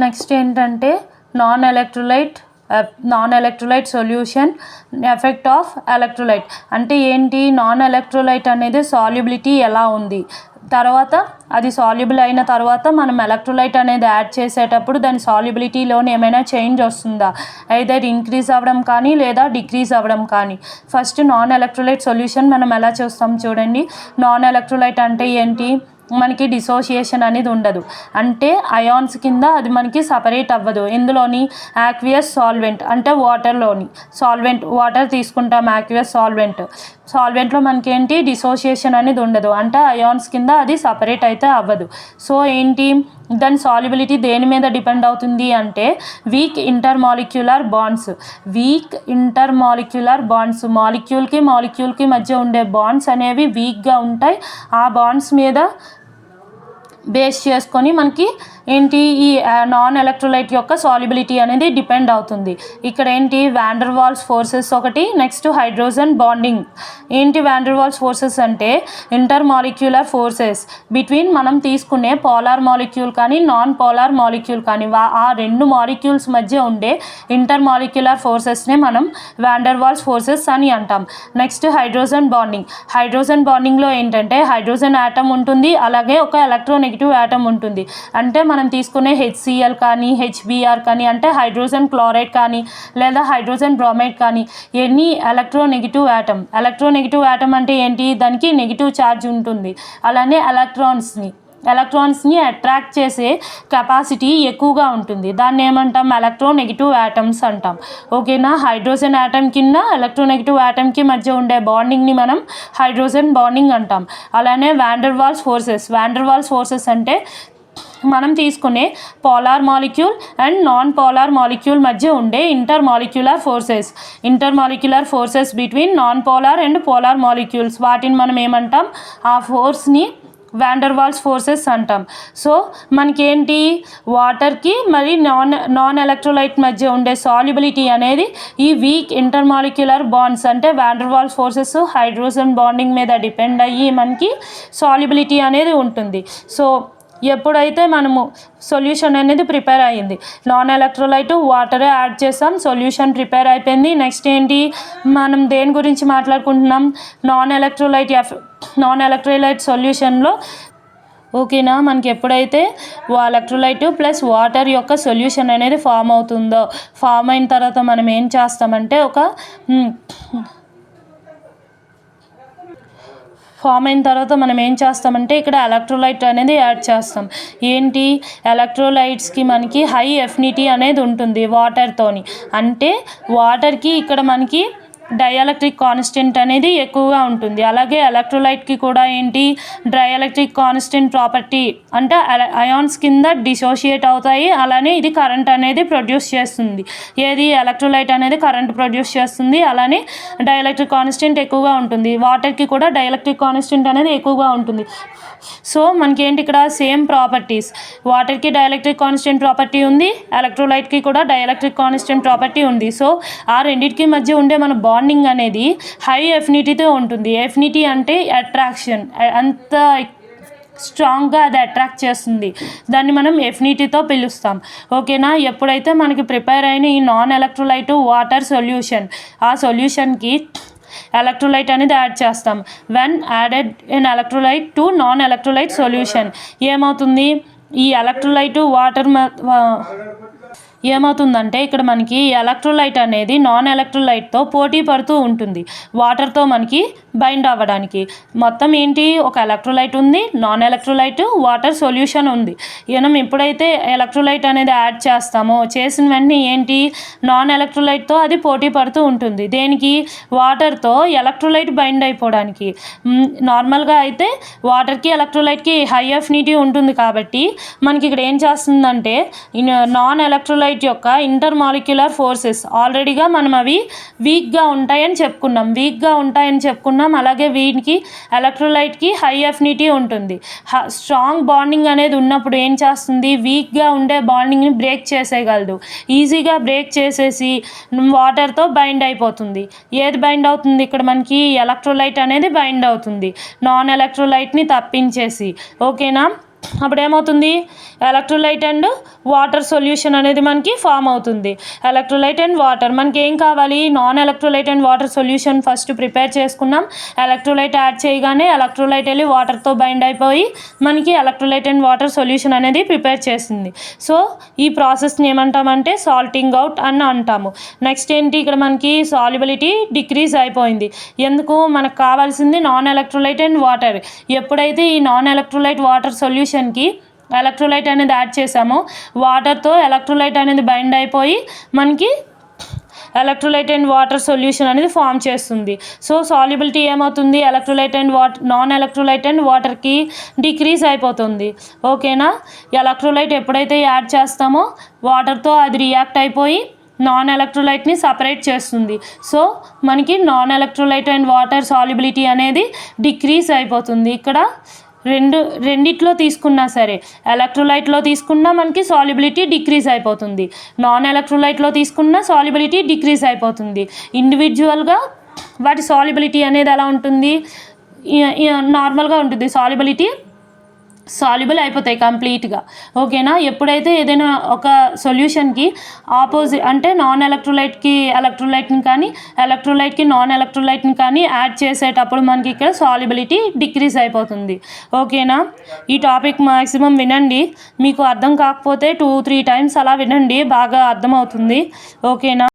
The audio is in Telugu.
నెక్స్ట్ ఏంటంటే non electrolyte solution effect of electrolyte అంటే ఏంటి, నాన్ ఎలక్ట్రోలైట్ అనేది సాల్యుబిలిటీ ఎలా ఉంది, తర్వాత అది సాల్యుబుల్ అయిన తర్వాత మనం ఎలక్ట్రోలైట్ అనేది యాడ్ చేసేటప్పుడు దాని సాల్యుబిలిటీలోని ఏమైనా చేంజ్ వస్తుందా, ఐదర్ ఇంక్రీజ్ అవ్వడం కానీ లేదా డిక్రీజ్ అవ్వడం కానీ. ఫస్ట్ నాన్ ఎలక్ట్రోలైట్ సొల్యూషన్ మనం ఎలా చూస్తాం చూడండి. నాన్ ఎలక్ట్రోలైట్ అంటే ఏంటి, మనకి డిసోసియేషన్ అనేది ఉండదు, అంటే అయాన్స్ కింద అది మనకి సపరేట్ అవ్వదు. ఇందులోని యాక్వియస్ సాల్వెంట్ అంటే వాటర్ తీసుకుంటాం, యాక్వియస్ సాల్వెంట్లో మనకి ఏంటి డిసోసియేషన్ అనేది ఉండదు, అంటే అయాన్స్ కింద అది సపరేట్ అయితే అవ్వదు. సో ఏంటి, దాని సాల్యుబిలిటీ దేని మీద డిపెండ్ అవుతుంది అంటే వీక్ ఇంటర్మాలిక్యులర్ బాండ్స్ మాలిక్యూల్కి మధ్య ఉండే బాండ్స్ అనేవి వీక్గా ఉంటాయి. ఆ బాండ్స్ మీద బేస్ చేసుకొని మనకి ఏంటి ఈ నాన్ ఎలక్ట్రోలైట్ యొక్క సాల్యుబిలిటీ అనేది డిపెండ్ అవుతుంది. ఇక్కడ ఏంటి వాన్ డెర్ వాల్స్ ఫోర్సెస్ ఒకటి, నెక్స్ట్ హైడ్రోజన్ బాండింగ్. ఏంటి వాన్ డెర్ వాల్స్ ఫోర్సెస్ అంటే ఇంటర్ మాలిక్యులర్ ఫోర్సెస్ బిట్వీన్ మనం తీసుకునే పోలార్ మాలిక్యూల్ కానీ నాన్ పోలార్ మాలిక్యూల్ కానీ ఆ రెండు మాలిక్యూల్స్ మధ్య ఉండే ఇంటర్ మాలిక్యులర్ ఫోర్సెస్నే మనం వాన్ డెర్ వాల్స్ ఫోర్సెస్ అని అంటాం. నెక్స్ట్ హైడ్రోజన్ బాండింగ్లో ఏంటంటే హైడ్రోజన్ యాటమ్ ఉంటుంది, అలాగే ఒక ఎలక్ట్రోనెగటివ్ యాటమ్ ఉంటుంది. అంటే మనం తీసుకునే HCl కానీ HBr కానీ అంటే హైడ్రోజన్ క్లోరైడ్ కానీ లేదా హైడ్రోజన్ బ్రోమైడ్ కానీ ఎనీ ఎలక్ట్రోనెగటివ్ యాటమ్ అంటే ఏంటి, దానికి నెగిటివ్ ఛార్జ్ ఉంటుంది. అలానే ఎలక్ట్రాన్స్ని అట్రాక్ట్ చేసే కెపాసిటీ ఎక్కువగా ఉంటుంది, దాన్ని ఏమంటాం ఎలక్ట్రోనెగటివ్ యాటమ్స్ అంటాం. ఓకేనా, హైడ్రోజన్ యాటమ్ కింద ఎలక్ట్రోనెగటివ్ యాటమ్కి మధ్య ఉండే బాండింగ్ని మనం హైడ్రోజన్ బాండింగ్ అంటాం. అలానే వాన్ డెర్ వాల్స్ ఫోర్సెస్ అంటే మనం తీసుకునే polar molecule and non polar molecule మధ్య ఉండే inter molecular forces between non polar and polar molecules, వాటిని మనం ఏమంటాం, ఆ ఫోర్స్ని వాన్ డెర్ వాల్స్ ఫోర్సెస్ అంటాం. సో మనకేంటి వాటర్కి మరి నాన్ ఎలక్ట్రోలైట్ మధ్య ఉండే సాల్యుబిలిటీ అనేది ఈ వీక్ ఇంటర్మాలిక్యులర్ బాండ్స్ అంటే van der Waals forces hydrogen bonding మీద డిపెండ్ అయ్యి మనకి సాల్యుబిలిటీ అనేది ఉంటుంది. సో ఎప్పుడైతే మనము సొల్యూషన్ అనేది ప్రిపేర్ అయ్యింది, నాన్ ఎలక్ట్రోలైట్ వాటరే యాడ్ చేసాం, సొల్యూషన్ ప్రిపేర్ అయిపోయింది. నెక్స్ట్ ఏంటి, మనం దేని గురించి మాట్లాడుకుంటున్నాం, నాన్ ఎలక్ట్రోలైట్ సొల్యూషన్లో. ఓకేనా, మనకి ఎప్పుడైతే ఎలక్ట్రోలైట్ ప్లస్ వాటర్ యొక్క సొల్యూషన్ అనేది ఫామ్ అయిన తర్వాత మనం ఏం చేస్తామంటే ఇక్కడ ఎలక్ట్రోలైట్ అనేది యాడ్ చేస్తాం. ఏంటి, ఎలక్ట్రోలైట్స్కి మనకి హై ఎఫినిటీ అనేది ఉంటుంది వాటర్తోని, అంటే వాటర్కి ఇక్కడ మనకి డైఎలక్ట్రిక్ కాన్స్టెంట్ అనేది ఎక్కువగా ఉంటుంది. అలాగే ఎలక్ట్రోలైట్కి కూడా ఏంటి డైఎలక్ట్రిక్ కాన్స్టెంట్ ప్రాపర్టీ, అంటే అయాన్స్ కింద డిసోషియేట్ అవుతాయి. అలానే ఇది కరెంట్ అనేది ప్రొడ్యూస్ చేస్తుంది. ఎలక్ట్రోలైట్ అనేది కరెంట్ ప్రొడ్యూస్ చేస్తుంది, అలానే డైఎలక్ట్రిక్ కాన్స్టెంట్ ఎక్కువగా ఉంటుంది. వాటర్కి కూడా డైఎలక్ట్రిక్ కాన్స్టెంట్ అనేది ఎక్కువగా ఉంటుంది. సో మనకేంటి ఇక్కడ సేమ్ ప్రాపర్టీస్, వాటర్కి డైఎలక్ట్రిక్ కాన్స్టెంట్ ప్రాపర్టీ ఉంది, ఎలక్ట్రోలైట్కి కూడా డైఎలక్ట్రిక్ కాన్స్టెంట్ ప్రాపర్టీ ఉంది. సో ఆ రెండింటికి మధ్య ఉండే మన బాండింగ్ అనేది హై ఎఫినిటీతో ఉంటుంది. ఎఫినిటీ అంటే అట్రాక్షన్, అంత స్ట్రాంగ్గా అది అట్రాక్ట్ చేస్తుంది, దాన్ని మనం ఎఫినిటీతో పిలుస్తాం. ఓకేనా, ఎప్పుడైతే మనకి ప్రిపేర్ అయిన ఈ నాన్ ఎలక్ట్రోలైట్ వాటర్ సొల్యూషన్, ఆ సొల్యూషన్కి ఎలక్ట్రోలైట్ అనేది యాడ్ చేస్తాం. When added in electrolyte to non electrolyte solution ఏమవుతుంది, ఈ ఎలక్ట్రోలైట్ వాటర్ ఏమవుతుందంటే ఇక్కడ మనకి ఎలక్ట్రోలైట్ అనేది నాన్ ఎలక్ట్రోలైట్తో పోటీ పడుతూ ఉంటుంది వాటర్తో మనకి బైండ్ అవ్వడానికి. మొత్తం ఏంటి, ఒక ఎలక్ట్రోలైట్ ఉంది, నాన్ ఎలక్ట్రోలైట్ వాటర్ సొల్యూషన్ ఉంది. మనం ఎప్పుడైతే ఎలక్ట్రోలైట్ అనేది యాడ్ చేసిన వెంటనే ఏంటి, నాన్ ఎలక్ట్రోలైట్తో అది పోటీ పడుతూ ఉంటుంది. దేనికి, వాటర్తో ఎలక్ట్రోలైట్ బైండ్ అయిపోవడానికి. నార్మల్గా అయితే వాటర్కి ఎలక్ట్రోలైట్కి హై ఎఫినిటీ ఉంటుంది కాబట్టి మనకి ఇక్కడ ఏం చేస్తుందంటే నాన్ ఎలక్ట్రోలైట్ యొక్క ఇంటర్ మాలిక్యులర్ ఫోర్సెస్ ఆల్రెడీగా మనం అవి వీక్గా ఉంటాయని చెప్పుకున్నాం. అలాగే వీటికి ఎలక్ట్రోలైట్కి హై ఎఫినిటీ ఉంటుంది. స్ట్రాంగ్ బాండింగ్ అనేది ఉన్నప్పుడు ఏం చేస్తుంది, వీక్గా ఉండే బాండింగ్ని బ్రేక్ చేసేయగలదు. ఈజీగా బ్రేక్ చేసేసి వాటర్తో బైండ్ అయిపోతుంది. ఏది బైండ్ అవుతుంది, ఇక్కడ మనకి ఎలక్ట్రోలైట్ అనేది బైండ్ అవుతుంది నాన్ ఎలక్ట్రోలైట్ని తప్పించేసి. ఓకేనా, అప్పుడు ఏమవుతుంది, ఎలక్ట్రోలైట్ అండ్ వాటర్ సొల్యూషన్ అనేది మనకి ఫామ్ అవుతుంది. ఎలక్ట్రోలైట్ అండ్ వాటర్ మనకి ఏం కావాలి, non electrolyte and water solution first prepare చేసుకున్నాం. ఎలక్ట్రోలైట్ యాడ్ చేయగానే ఎలక్ట్రోలైట్ వెళ్ళి వాటర్తో బైండ్ అయిపోయి మనకి ఎలక్ట్రోలైట్ అండ్ వాటర్ సొల్యూషన్ అనేది ప్రిపేర్ చేసింది. సో ఈ ప్రాసెస్ని ఏమంటామంటే సాల్టింగ్ అవుట్ అని అంటాము. నెక్స్ట్ ఏంటి, ఇక్కడ మనకి సాల్యుబిలిటీ డిక్రీజ్ అయిపోయింది. ఎందుకు, మనకు కావాల్సింది నాన్ ఎలక్ట్రోలైట్ అండ్ వాటర్. ఎప్పుడైతే ఈ నాన్ ఎలక్ట్రోలైట్ వాటర్ సొల్యూషన్కి ఎలక్ట్రోలైట్ అనేది యాడ్ చేసామో వాటర్తో ఎలక్ట్రోలైట్ అనేది బైండ్ అయిపోయి మనకి ఎలక్ట్రోలైట్ అండ్ వాటర్ సొల్యూషన్ అనేది ఫామ్ చేస్తుంది. సో సాల్యుబిలిటీ ఏమవుతుంది, electrolyte and non electrolyte and వాటర్కి డిక్రీజ్ అయిపోతుంది. ఓకేనా, ఎలక్ట్రోలైట్ ఎప్పుడైతే యాడ్ చేస్తామో వాటర్తో అది రియాక్ట్ అయిపోయి నాన్ ఎలక్ట్రోలైట్ని సపరేట్ చేస్తుంది. సో మనకి non electrolyte and water solubility అనేది డిక్రీజ్ అయిపోతుంది. ఇక్కడ రెండిట్లో తీసుకున్నా సరే, ఎలక్ట్రోలైట్లో తీసుకున్నా మనకి సాల్యుబిలిటీ డిక్రీజ్ అయిపోతుంది, నాన్ ఎలక్ట్రోలైట్లో తీసుకున్నా సాల్యుబిలిటీ డిక్రీజ్ అయిపోతుంది. ఇండివిజువల్గా వాటి సాల్యుబిలిటీ అనేది ఎలా ఉంటుంది, నార్మల్గా ఉంటుంది, సాల్యుబుల్ అయిపోతాయి కంప్లీట్గా. ఓకేనా, ఎప్పుడైతే ఏదైనా ఒక సొల్యూషన్కి ఆపోజిట్ అంటే నాన్ ఎలక్ట్రోలైట్కి ఎలక్ట్రోలైట్ని కానీ ఎలక్ట్రోలైట్కి నాన్ ఎలక్ట్రోలైట్ని కానీ యాడ్ చేసేటప్పుడు మనకి ఇక్కడ సాల్యుబిలిటీ డిక్రీజ్ అయిపోతుంది. ఓకేనా, ఈ టాపిక్ మ్యాక్సిమం వినండి, మీకు అర్థం కాకపోతే 2-3 టైమ్స్ అలా వినండి, బాగా అర్థమవుతుంది. ఓకేనా.